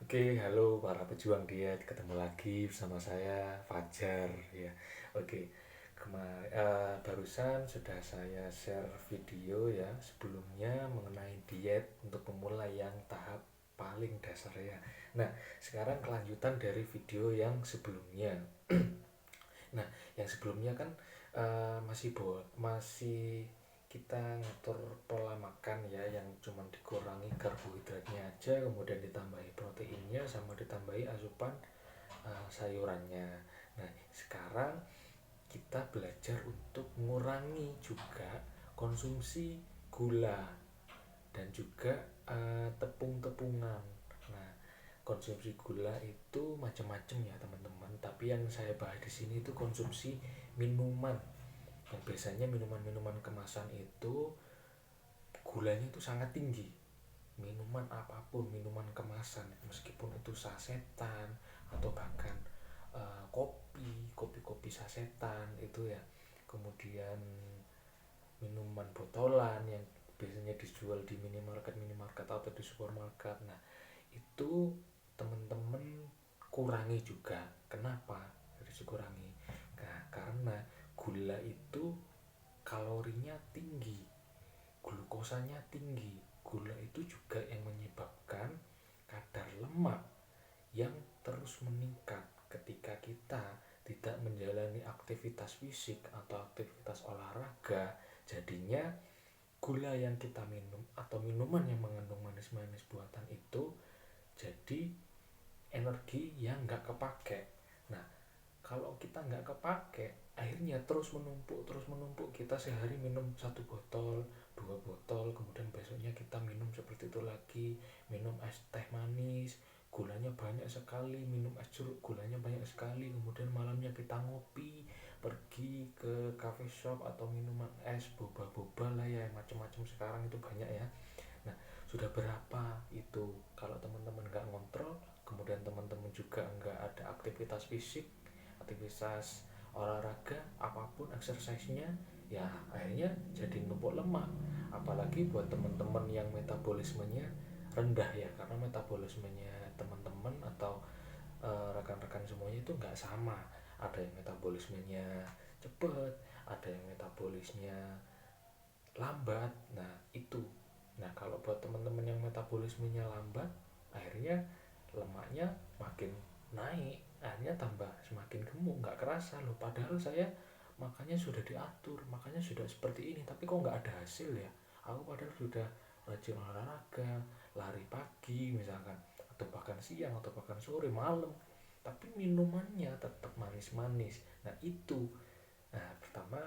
Oke, halo para pejuang diet, ketemu lagi bersama saya Fajar ya. Oke, barusan sudah saya share video ya sebelumnya mengenai diet untuk pemula yang tahap paling dasar ya. Nah, sekarang kelanjutan dari video yang sebelumnya. Nah, yang sebelumnya kan masih kita ngatur pola makan ya yang cuman dikurangi karbohidratnya aja, kemudian ditambahi proteinnya sama ditambahi asupan sayurannya. Nah, sekarang kita belajar untuk mengurangi juga konsumsi gula dan juga tepung-tepungan. Nah, konsumsi gula itu macam-macam ya teman-teman, tapi yang saya bahas di sini itu konsumsi minuman. Yang biasanya minuman-minuman kemasan itu gulanya itu sangat tinggi. Minuman apapun, minuman kemasan, meskipun itu sasetan atau bahkan kopi sasetan itu ya. Kemudian minuman botolan yang biasanya dijual di minimarket atau di supermarket. Nah, itu teman-teman kurangi juga. Kenapa harus dikurangi? Nah, karena gula itu kalorinya tinggi, glukosanya tinggi. Gula itu juga yang menyebabkan kadar lemak yang terus meningkat ketika kita tidak menjalani aktivitas fisik atau aktivitas olahraga. Jadinya gula yang kita minum atau minuman yang mengandung manis-manis buatan itu jadi energi yang nggak kepake. Nah, kalau kita nggak kepake, akhirnya terus menumpuk, kita sehari minum 1 botol, 2 botol, kemudian besoknya kita minum seperti itu lagi, minum es teh manis gulanya banyak sekali, minum es jeruk gulanya banyak sekali, kemudian malamnya kita ngopi, pergi ke cafe shop atau minuman es boba-boba lah ya, macam-macam sekarang itu banyak ya. Nah, sudah berapa itu kalau teman-teman nggak ngontrol, kemudian teman-teman juga nggak ada aktivitas fisik, aktivitas olahraga apapun exercise-nya, ya akhirnya jadi numpuk lemak. Apalagi buat teman-teman yang metabolismenya rendah ya, karena metabolismenya teman-teman atau rekan-rekan semuanya itu nggak sama. Ada yang metabolismenya cepet, ada yang metabolisnya lambat. Nah, itu. Nah, kalau buat teman-teman yang metabolismenya lambat, akhirnya lemaknya makin naik, akhirnya tambah semakin gemuk, nggak kerasa loh. Padahal saya makanya sudah diatur, makanya sudah seperti ini, tapi kok nggak ada hasil ya. Aku padahal sudah rajin olahraga, lari pagi misalkan, atau bahkan siang, atau bahkan sore, malam, tapi minumannya tetap manis-manis. Nah, itu. Nah, pertama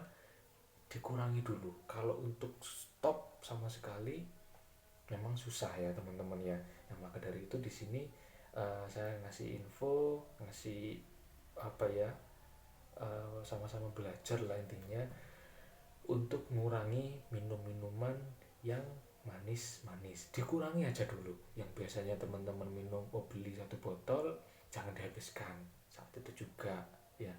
dikurangi dulu. Kalau untuk stop sama sekali memang susah ya teman-teman ya. Nah, maka dari itu di sini saya ngasih info, ngasih apa ya, sama-sama belajar lah intinya untuk mengurangi minum-minuman yang manis-manis. Dikurangi aja dulu. Yang biasanya teman-teman minum, beli 1 botol, jangan dihabiskan saat itu juga ya.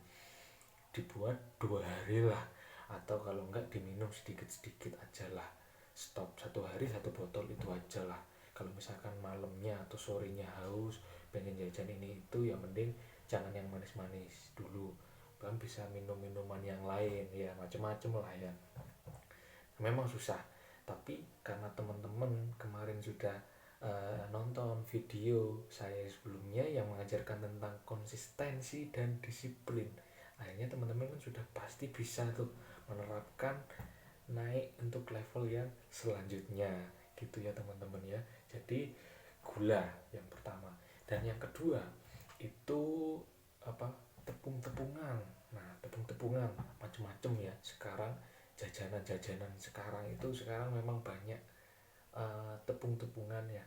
Dibuat 2 hari lah, atau kalau enggak diminum sedikit-sedikit aja lah. Stop 1 hari 1 botol itu aja lah. Kalau misalkan malamnya atau sorenya haus pengen jajan ini itu, ya mending jangan yang manis-manis dulu, kan bisa minum minuman yang lain ya, macem-macem lah ya. Memang susah, tapi karena teman-teman kemarin sudah nonton video saya sebelumnya yang mengajarkan tentang konsistensi dan disiplin, akhirnya teman-teman kan sudah pasti bisa tuh menerapkan, naik untuk level yang selanjutnya gitu ya teman-teman ya. Jadi gula yang pertama, dan yang kedua itu apa, tepung-tepungan. Nah, tepung-tepungan macam-macam ya sekarang. Jajanan-jajanan sekarang itu sekarang memang banyak tepung-tepungan ya.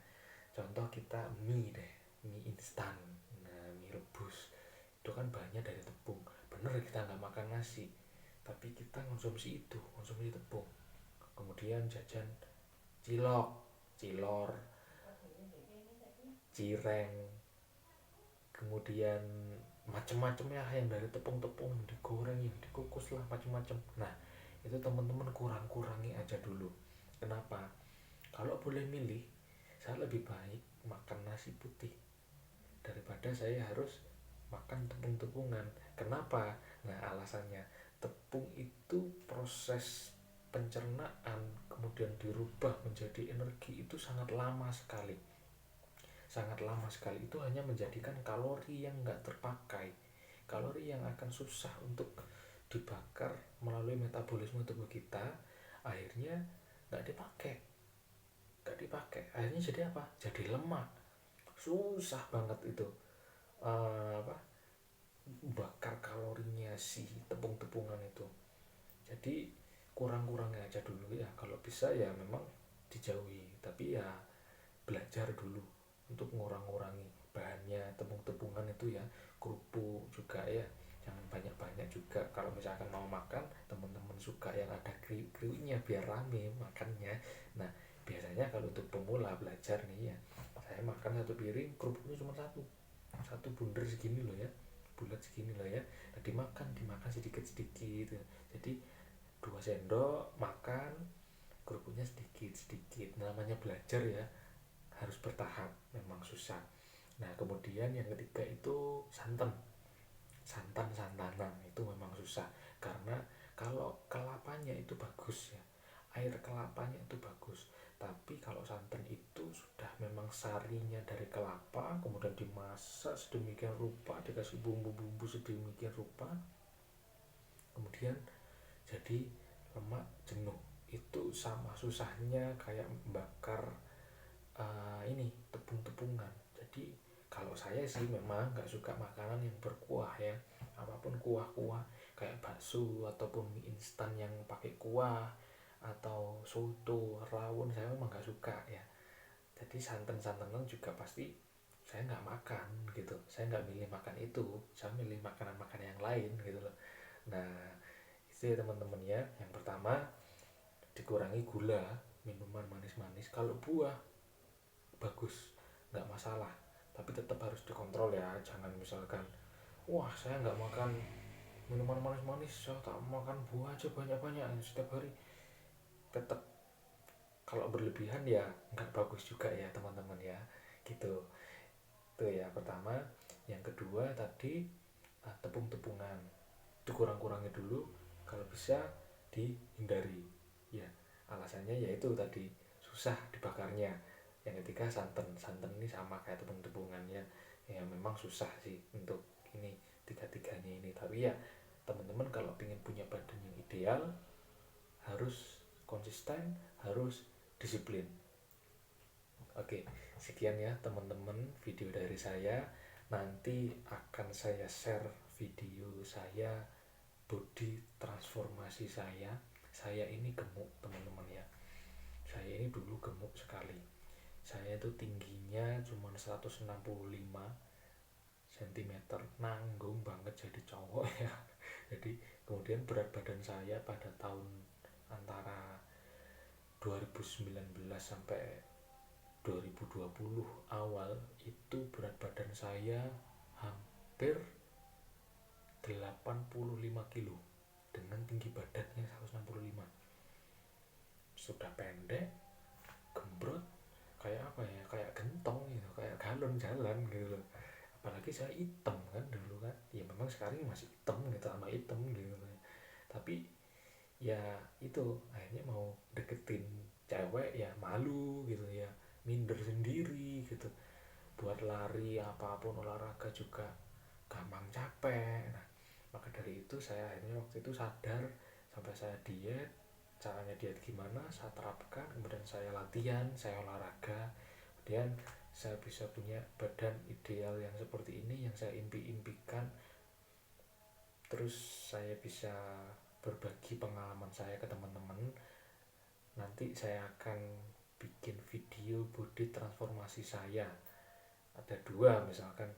Contoh kita mie deh, mie instan, nah mie rebus itu kan banyak dari tepung. Bener kita nggak makan nasi, tapi kita konsumsi itu, konsumsi tepung. Kemudian jajan cilok, cilor, cireng, kemudian macem-macem ya yang dari tepung-tepung, digoreng, yang dikukus lah, macem-macem. Nah, itu teman-teman kurangi aja dulu. Kenapa? Kalau boleh milih, saya lebih baik makan nasi putih daripada saya harus makan tepung-tepungan. Kenapa? Nah, alasannya tepung itu proses pencernaan kemudian dirubah menjadi energi itu sangat lama sekali. Sangat lama sekali, itu hanya menjadikan kalori yang nggak terpakai, kalori yang akan susah untuk dibakar melalui metabolisme tubuh kita, akhirnya nggak dipakai, akhirnya jadi apa? Jadi lemak. Susah banget itu apa bakar kalorinya si tepung-tepungan itu. Jadi kurang-kurangnya aja dulu ya, kalau bisa ya memang dijauhi, tapi ya belajar dulu untuk ngurang-ngurangi bahannya. Tepung-tepungan itu ya, kerupuk juga ya, jangan banyak-banyak juga. Kalau misalkan mau makan, teman-teman suka yang ada kriuk-kriuknya biar rame makannya. Nah, biasanya kalau untuk pemula belajar nih ya, saya makan satu piring, kerupuknya cuma satu bundar segini loh ya, bulat segini loh ya. Nah, dimakan sedikit-sedikit. Jadi 2 sendok makan, kerupuknya sedikit-sedikit. Namanya belajar ya, harus bertahap, memang susah. Nah, kemudian yang ketiga itu santanan itu memang susah, karena kalau kelapanya itu bagus ya, air kelapanya itu bagus, tapi kalau santan itu sudah memang sarinya dari kelapa, kemudian dimasak sedemikian rupa, dikasih bumbu-bumbu sedemikian rupa, kemudian jadi lemak jenuh. Itu sama susahnya kayak bakar ini tepung-tepungan. Jadi kalau saya sih memang nggak suka makanan yang berkuah ya, apapun kuah-kuah kayak bakso ataupun mie instan yang pakai kuah atau soto rawon, saya memang nggak suka ya. Jadi santan-santanan juga pasti saya nggak makan gitu, saya nggak milih makan itu, saya milih makanan-makanan yang lain gitu loh. Nah, itu ya teman-teman ya. Yang pertama, dikurangi gula, minuman manis-manis. Kalau buah bagus, nggak masalah, tapi tetap harus dikontrol ya. Jangan misalkan, wah saya nggak makan minuman manis-manis, saya tak makan buah aja banyak-banyak setiap hari. Tetap kalau berlebihan ya nggak bagus juga ya teman-teman ya, gitu. Itu ya pertama. Yang kedua tadi, tepung-tepungan dikurang-kurangi dulu, kalau bisa dihindari ya. Alasannya yaitu tadi susah dibakarnya. Yang ketiga santan ini sama kayak tepung-tepungan ya, ya memang susah sih untuk ini tiga-tiganya ini. Tapi ya teman-teman kalau ingin punya badan yang ideal, harus konsisten, harus disiplin. Oke, sekian ya teman-teman video dari saya. Nanti akan saya share video saya body transformasi saya. Saya ini gemuk teman-teman ya, saya ini dulu gemuk sekali. Saya itu tingginya cuma 165 cm, nanggung banget jadi cowok ya. Jadi kemudian berat badan saya pada tahun antara 2019 sampai 2020 awal itu berat badan saya hampir 85 kilo dengan tinggi badannya 165. Sudah pendek, gembrot, kayak apa ya, kayak gentong gitu, kayak galon jalan gitu loh. Apalagi saya hitam kan dulu kan, ya memang sekarang masih hitam gitu, sama hitam gitu. Tapi ya itu akhirnya mau deketin cewek ya malu gitu ya, minder sendiri gitu. Buat lari apapun olahraga juga gampang capek. Nah, maka dari itu saya akhirnya waktu itu sadar, sampai saya diet. Caranya diet gimana saya terapkan, kemudian saya latihan, saya olahraga, kemudian saya bisa punya badan ideal yang seperti ini yang saya impi-impikan. Terus saya bisa berbagi pengalaman saya ke teman-teman. Nanti saya akan bikin video body transformasi saya, ada 2 misalkan,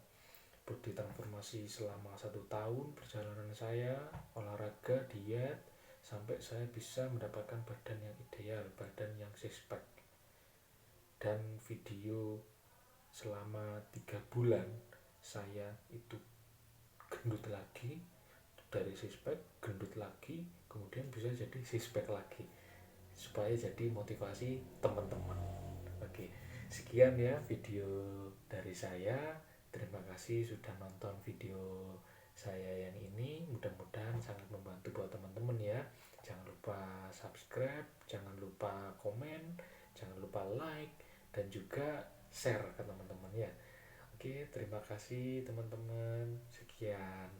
body transformasi selama 1 tahun perjalanan saya olahraga, diet, sampai saya bisa mendapatkan badan yang ideal, badan yang six pack. Dan video selama 3 bulan saya itu gendut lagi, dari six pack gendut lagi, kemudian bisa jadi six pack lagi, supaya jadi motivasi teman-teman. Oke, sekian ya video dari saya. Terima kasih sudah nonton video saya yang ini, mudah-mudahan sangat membantu buat teman-teman ya. Jangan lupa subscribe, jangan lupa komen, jangan lupa like, dan juga share ke teman-teman ya. Oke, terima kasih teman-teman. Sekian.